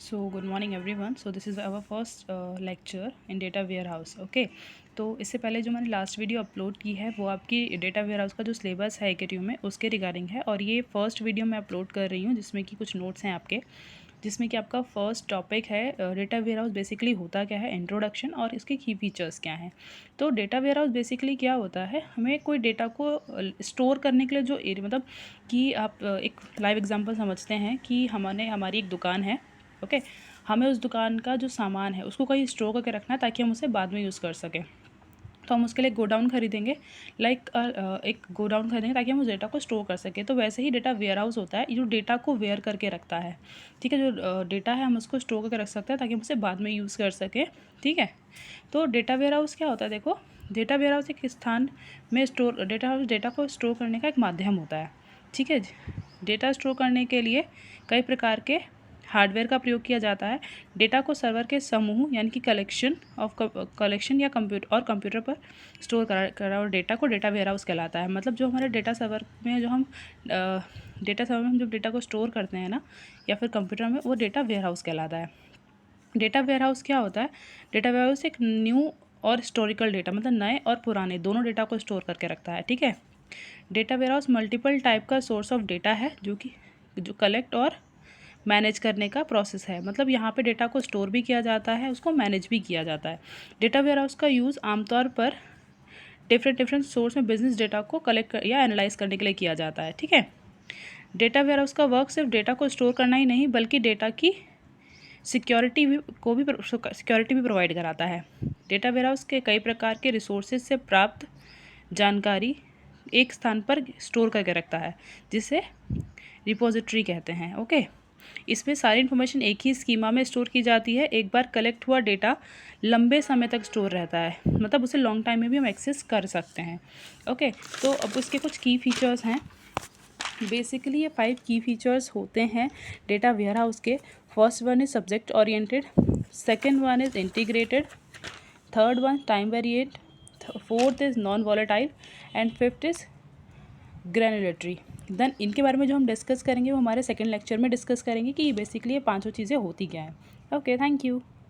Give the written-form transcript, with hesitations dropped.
So good morning everyone. So this is our first lecture in data warehouse. Okay. तो इससे पहले जो मैंने लास्ट वीडियो अपलोड की है वो आपकी डेटा वेयरहाउस का जो सिलेबस है AKTU में उसके रिगार्डिंग है, और ये फर्स्ट वीडियो मैं अपलोड कर रही हूँ जिसमें कि कुछ नोट्स हैं आपके, जिसमें कि आपका फर्स्ट टॉपिक है डेटा वेयरहाउस बेसिकली होता क्या है, इंट्रोडक्शन और इसके की फीचर्स क्या हैं। तो डेटा वेयरहाउस बेसिकली क्या होता है, हमें कोई डेटा को स्टोर करने के लिए जो एरिया, मतलब कि आप एक लाइव एग्जांपल समझते हैं कि हमारी एक दुकान है। ओके। हमें उस दुकान का जो सामान है उसको कहीं स्टोर करके रखना है ताकि हम उसे बाद में यूज़ कर सकें। तो हम उसके लिए गोडाउन खरीदेंगे, एक गोडाउन खरीदेंगे ताकि हम उस डेटा को स्टोर कर सकें। तो वैसे ही डेटा वेयरहाउस होता है, जो डेटा को वेयर करके रखता है। ठीक है, जो डेटा है हम उसको स्टोर करके रख सकते हैं ताकि हम उसे बाद में यूज़ कर सकें। ठीक है। तो डेटा वेयरहाउस क्या होता है, देखो, डेटा वेयरहाउस एक स्थान में डेटा को स्टोर करने का एक माध्यम होता है। ठीक है। डेटा स्टोर करने के लिए कई प्रकार के हार्डवेयर का प्रयोग किया जाता है। डेटा को सर्वर के समूह यानी कि कलेक्शन या कंप्यूटर पर स्टोर करा और डेटा को डेटा वेयरहाउस कहलाता है। मतलब जो हमारे डेटा सर्वर में हम जब डेटा को स्टोर करते हैं ना, या फिर कंप्यूटर में, वो डेटा वेयरहाउस कहलाता है। डेटा वेयरहाउस क्या होता है, डेटा वेयरहाउस एक न्यू और हिस्टोरिकल डेटा, मतलब नए और पुराने दोनों डेटा को स्टोर करके रखता है। ठीक है। डेटा वेयरहाउस मल्टीपल टाइप का सोर्स ऑफ डेटा है जो कलेक्ट और मैनेज करने का प्रोसेस है। मतलब यहाँ पे डेटा को स्टोर भी किया जाता है, उसको मैनेज भी किया जाता है। डेटा वेयरहाउस का यूज़ आमतौर पर डिफरेंट सोर्स में बिजनेस डेटा को कलेक्ट या एनालाइज करने के लिए किया जाता है। ठीक है। डेटा वेयरहाउस का वर्क सिर्फ डेटा को स्टोर करना ही नहीं बल्कि डेटा की सिक्योरिटी भी प्रोवाइड कराता है। डेटा वेयरहाउस के कई प्रकार के रिसोर्सेज से प्राप्त जानकारी एक स्थान पर स्टोर करके रखता है, जिसे रिपोजिटरी कहते हैं। ओके। इसमें सारी इन्फॉर्मेशन एक ही स्कीमा में स्टोर की जाती है। एक बार कलेक्ट हुआ डेटा लंबे समय तक स्टोर रहता है, मतलब उसे लॉन्ग टाइम में भी हम एक्सेस कर सकते हैं। ओके। तो अब उसके कुछ की फीचर्स हैं। बेसिकली ये 5 की फीचर्स होते हैं डेटा वेयरहाउस के। First one is subject oriented, second one is integrated, third one time variant, fourth is non volatile and fifth is granularity. Then इनके बारे में जो हम डिस्कस करेंगे वो हमारे सेकंड लेक्चर में डिस्कस करेंगे कि बेसिकली ये पांचों चीज़ें होती क्या हैं। Okay, thank you.